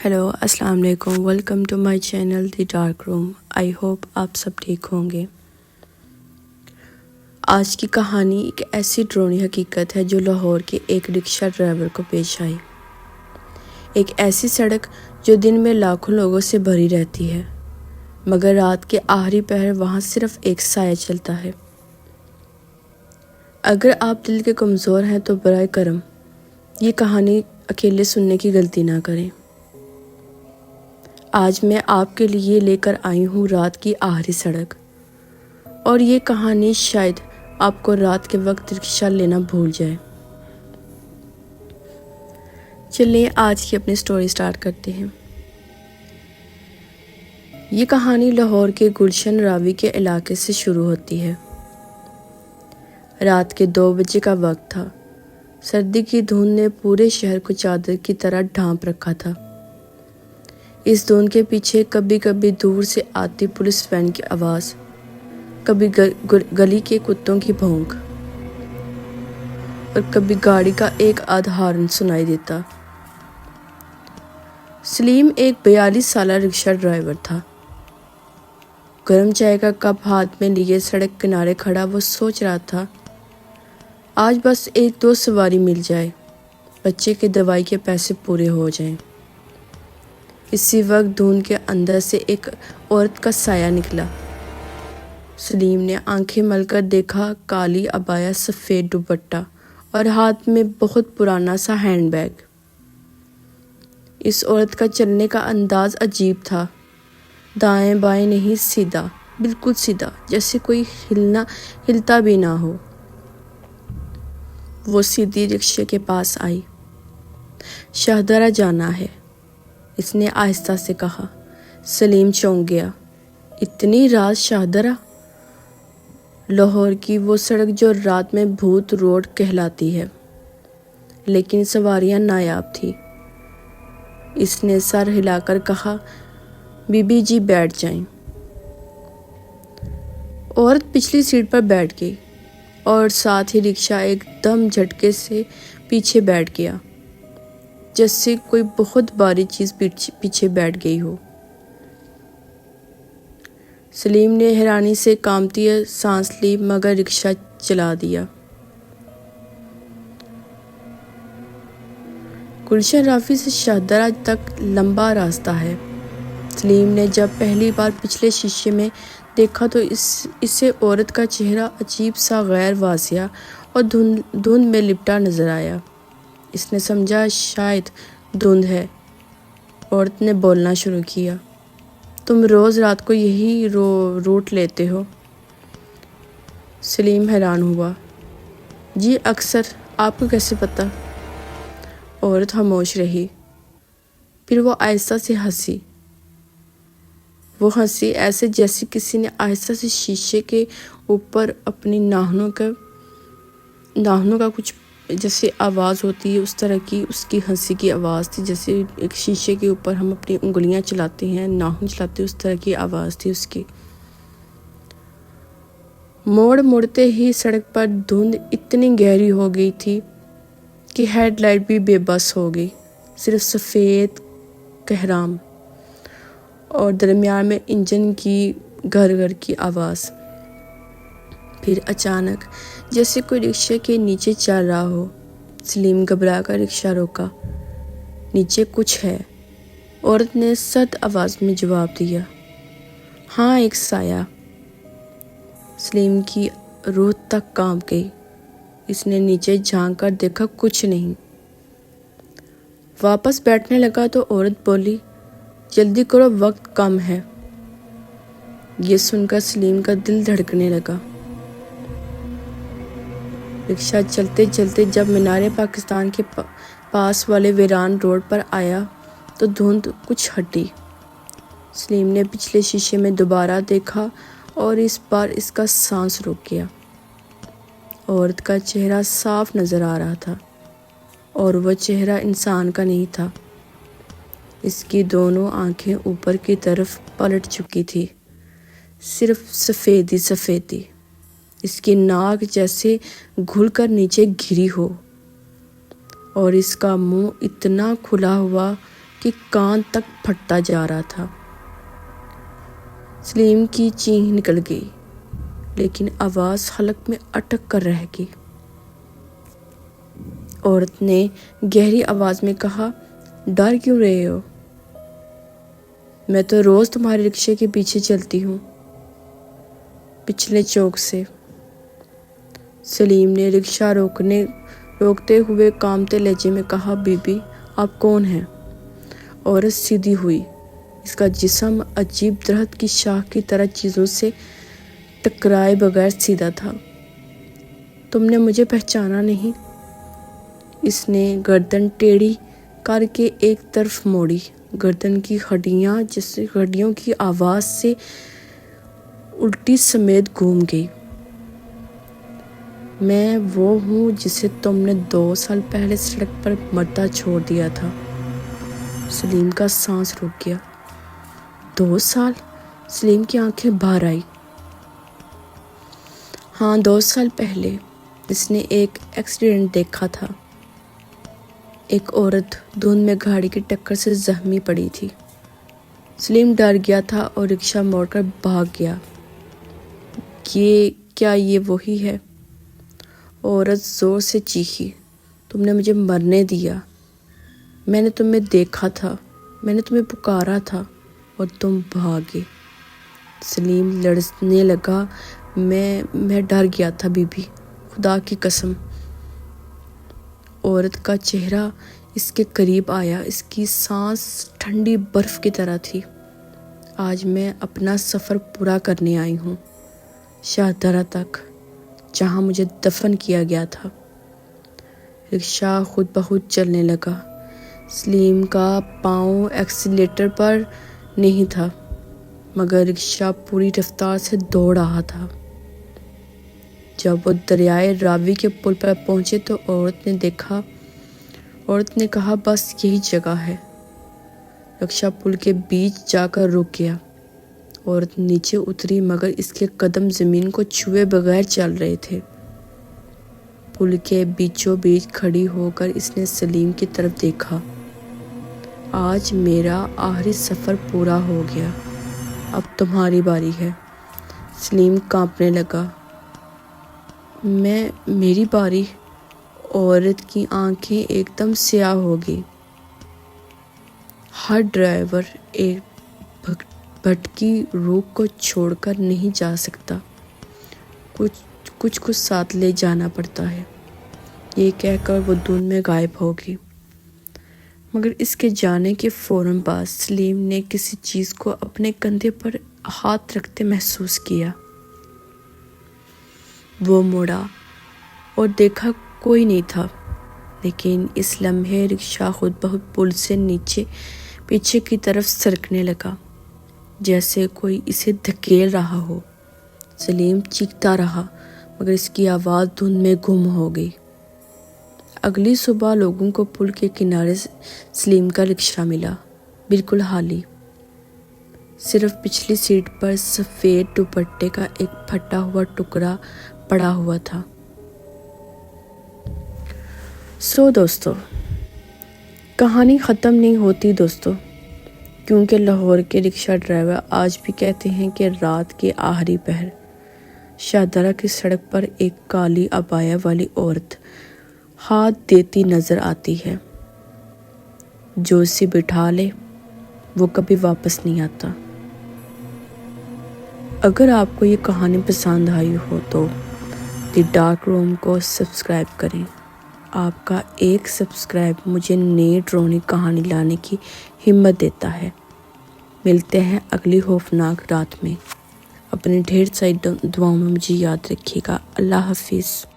Hello السلام علیکم، welcome to my channel the dark room. I hope آپ سب ٹھیک ہوں گے۔ آج کی کہانی ایک ایسی ڈراؤنی حقیقت ہے جو لاہور کے ایک رکشہ ڈرائیور کو پیش آئی۔ ایک ایسی سڑک جو دن میں لاکھوں لوگوں سے بھری رہتی ہے، مگر رات کے آخری پہر وہاں صرف ایک سایہ چلتا ہے۔ اگر آپ دل کے کمزور ہیں تو برائے کرم یہ کہانی اکیلے سننے کی غلطی نہ کریں۔ آج میں آپ کے لیے لے کر آئی ہوں رات کی آخری سڑک، اور یہ کہانی شاید آپ کو رات کے وقت رکشہ لینا بھول جائے۔ چلیں آج کی اپنی سٹوری سٹارٹ کرتے ہیں۔ یہ کہانی لاہور کے گلشن راوی کے علاقے سے شروع ہوتی ہے۔ رات کے 2 بجے کا وقت تھا۔ سردی کی دھند نے پورے شہر کو چادر کی طرح ڈھانپ رکھا تھا۔ اس دھند کے پیچھے کبھی کبھی دور سے آتی پولیس وین کی آواز، کبھی گلی کے کتوں کی بھونک، اور کبھی گاڑی کا ایک آدھ ہارن سنائی دیتا۔ سلیم ایک 42 سالہ رکشہ ڈرائیور تھا۔ گرم چائے کا کپ ہاتھ میں لیے سڑک کنارے کھڑا وہ سوچ رہا تھا، آج بس 1-2 سواری مل جائے، بچے کے دوائی کے پیسے پورے ہو جائیں۔ اسی وقت دھند کے اندر سے ایک عورت کا سایہ نکلا۔ سلیم نے آنکھیں مل کر دیکھا، کالی عبایا، سفید دوپٹہ اور ہاتھ میں بہت پرانا سا ہینڈ بیگ۔ اس عورت کا چلنے کا انداز عجیب تھا، دائیں بائیں نہیں، سیدھا، بالکل سیدھا، جیسے کوئی ہلتا بھی نہ ہو۔ وہ سیدھی رکشے کے پاس آئی۔ شاہدرہ جانا ہے، اس نے آہستہ سے کہا۔ سلیم چونک گیا۔ اتنی رات شاہدرہ؟ لاہور کی وہ سڑک جو رات میں بھوت روڈ کہلاتی ہے، لیکن سواریاں نایاب تھی۔ اس نے سر ہلا کر کہا، بی بی جی بیٹھ جائیں۔ عورت پچھلی سیٹ پر بیٹھ گئی، اور ساتھ ہی رکشہ ایک دم جھٹکے سے پیچھے بیٹھ گیا، جیسے کوئی بہت بھاری چیز پیچھے بیٹھ گئی ہو۔ سلیم نے حیرانی سے کانپتی سانس لی، مگر رکشہ چلا دیا۔ گلشن راوی سے شاہدرہ تک لمبا راستہ ہے۔ سلیم نے جب پہلی بار پچھلے شیشے میں دیکھا تو اسے عورت کا چہرہ عجیب سا غیر واضح اور دھند میں لپٹا نظر آیا۔ اس نے سمجھا شاید دھند ہے۔ عورت نے بولنا شروع کیا، تم روز رات کو یہی روٹ لیتے ہو؟ سلیم حیران ہوا۔ جی اکثر، آپ کو کیسے پتہ؟ عورت خاموش رہی، پھر وہ آہستہ سے ہنسی۔ وہ ہنسی ایسے جیسے کسی نے آہستہ سے شیشے کے اوپر اپنی ناخنوں کا کچھ جیسے آواز ہوتی ہے اس طرح کی اس کی ہنسی کی آواز تھی، جیسے ایک شیشے کے اوپر ہم اپنی انگلیاں چلاتے ہیں، ناخن چلاتے ہیں، اس طرح کی آواز تھی اس کی۔ موڑ مڑتے ہی سڑک پر دھند اتنی گہری ہو گئی تھی کہ ہیڈ لائٹ بھی بے بس ہو گئی، صرف سفید کہرام، اور درمیان میں انجن کی گھر گھر کی آواز۔ پھر اچانک جیسے کوئی رکشے کے نیچے چل رہا ہو، سلیم گھبرا کر رکشہ روکا۔ نیچے کچھ ہے، عورت نے سرد آواز میں جواب دیا۔ ہاں، ایک سایہ۔ سلیم کی روح تک کانپ گئی۔ اس نے نیچے جھانک کر دیکھا، کچھ نہیں۔ واپس بیٹھنے لگا تو عورت بولی، جلدی کرو، وقت کم ہے۔ یہ سن کر سلیم کا دل دھڑکنے لگا۔ رکشہ چلتے چلتے جب مینار پاکستان کے پاس والے ویران روڈ پر آیا تو دھند کچھ ہٹی۔ سلیم نے پچھلے شیشے میں دوبارہ دیکھا، اور اس بار اس کا سانس رک گیا۔ عورت کا چہرہ صاف نظر آ رہا تھا، اور وہ چہرہ انسان کا نہیں تھا۔ اس کی دونوں آنکھیں اوپر کی طرف پلٹ چکی تھی، صرف سفیدی۔ اس کی ناک جیسے گھل کر نیچے گری ہو، اور اس کا منہ اتنا کھلا ہوا کہ کان تک پھٹتا جا رہا تھا۔ سلیم کی چینخ نکل گئی، لیکن آواز حلق میں اٹک کر رہ گئی۔ عورت نے گہری آواز میں کہا، ڈر کیوں رہے ہو؟ میں تو روز تمہارے رکشے کے پیچھے چلتی ہوں، پچھلے چوک سے۔ سلیم نے رکشہ روکتے ہوئے کانپتے لہجے میں کہا، بی بی آپ کون ہیں؟ عورت سیدھی ہوئی۔ اس کا جسم عجیب درخت کی شاخ کی طرح چیزوں سے ٹکرائے بغیر سیدھا تھا۔ تم نے مجھے پہچانا نہیں؟ اس نے گردن ٹیڑھی کر کے ایک طرف موڑی۔ گردن کی ہڈیاں جیسے ہڈیوں کی آواز سے الٹی سمیت گھوم گئی۔ میں وہ ہوں جسے تم نے 2 سال پہلے سڑک پر مردہ چھوڑ دیا تھا۔ سلیم کا سانس رک گیا۔ 2 سال؟ سلیم کی آنکھیں باہر آئی۔ ہاں 2 سال پہلے اس نے ایک ایکسیڈنٹ دیکھا تھا۔ ایک عورت دھند میں گاڑی کی ٹکر سے زخمی پڑی تھی۔ سلیم ڈر گیا تھا اور رکشہ موڑ کر بھاگ گیا۔ کیا یہ وہی ہے؟ عورت زور سے چیخی، تم نے مجھے مرنے دیا۔ میں نے تمہیں دیکھا تھا، میں نے تمہیں پکارا تھا اور تم بھاگے۔ سلیم لڑزنے لگا، میں ڈر گیا تھا بی بی، خدا کی قسم۔ عورت کا چہرہ اس کے قریب آیا، اس کی سانس ٹھنڈی برف کی طرح تھی۔ آج میں اپنا سفر پورا کرنے آئی ہوں، شاہدرہ تک، جہاں مجھے دفن کیا گیا تھا۔ رکشہ خود بخود چلنے لگا۔ سلیم کا پاؤں ایکسیلیٹر پر نہیں تھا، مگر رکشہ پوری رفتار سے دوڑ رہا تھا۔ جب وہ دریائے راوی کے پل پر پہنچے تو عورت نے کہا، بس یہی جگہ ہے۔ رکشہ پل کے بیچ جا کر رک گیا۔ عورت نیچے اتری مگر اس کے قدم زمین کو چھوئے بغیر چل رہے تھے۔ پل کے بیچوں بیچ کھڑی ہو کر اس نے سلیم کی طرف دیکھا۔ آج میرا آخری سفر پورا ہو گیا، اب تمہاری باری ہے۔ سلیم کانپنے لگا۔ میری باری؟ عورت کی آنکھیں ایک دم سیاہ ہو گئی۔ ہر ڈرائیور ایک بھٹکی روح کو چھوڑ کر نہیں جا سکتا، کچھ کو ساتھ لے جانا پڑتا ہے۔ یہ کہہ کر وہ دھند میں غائب ہو گئی۔ مگر اس کے جانے کے فوراً بعد سلیم نے کسی چیز کو اپنے کندھے پر ہاتھ رکھتے محسوس کیا۔ وہ مڑا اور دیکھا کوئی نہیں تھا، لیکن اس لمحے رکشہ خود بخود پل سے نیچے پیچھے کی طرف سرکنے لگا، جیسے کوئی اسے دھکیل رہا ہو۔ سلیم چیختا رہا مگر اس کی آواز دھند میں گم ہو گئی۔ اگلی صبح لوگوں کو پل کے کنارے سلیم کا رکشہ ملا، بالکل خالی۔ صرف پچھلی سیٹ پر سفید دوپٹے کا ایک پھٹا ہوا ٹکڑا پڑا ہوا تھا۔ دوستو، کہانی ختم نہیں ہوتی دوستو، کیونکہ لاہور کے رکشہ ڈرائیور آج بھی کہتے ہیں کہ رات کے آخری پہر شاہدرہ کی سڑک پر ایک کالی عبایا والی عورت ہاتھ دیتی نظر آتی ہے۔ جو اسے بٹھا لے وہ کبھی واپس نہیں آتا۔ اگر آپ کو یہ کہانی پسند آئی ہو تو دی ڈارک روم کو سبسکرائب کریں۔ آپ کا ایک سبسکرائب مجھے نئی ڈراؤنی کہانی لانے کی ہمت دیتا ہے۔ ملتے ہیں اگلی خوفناک رات میں۔ اپنے ڈھیر ساری دعاؤں میں مجھے یاد رکھیے گا۔ اللہ حافظ۔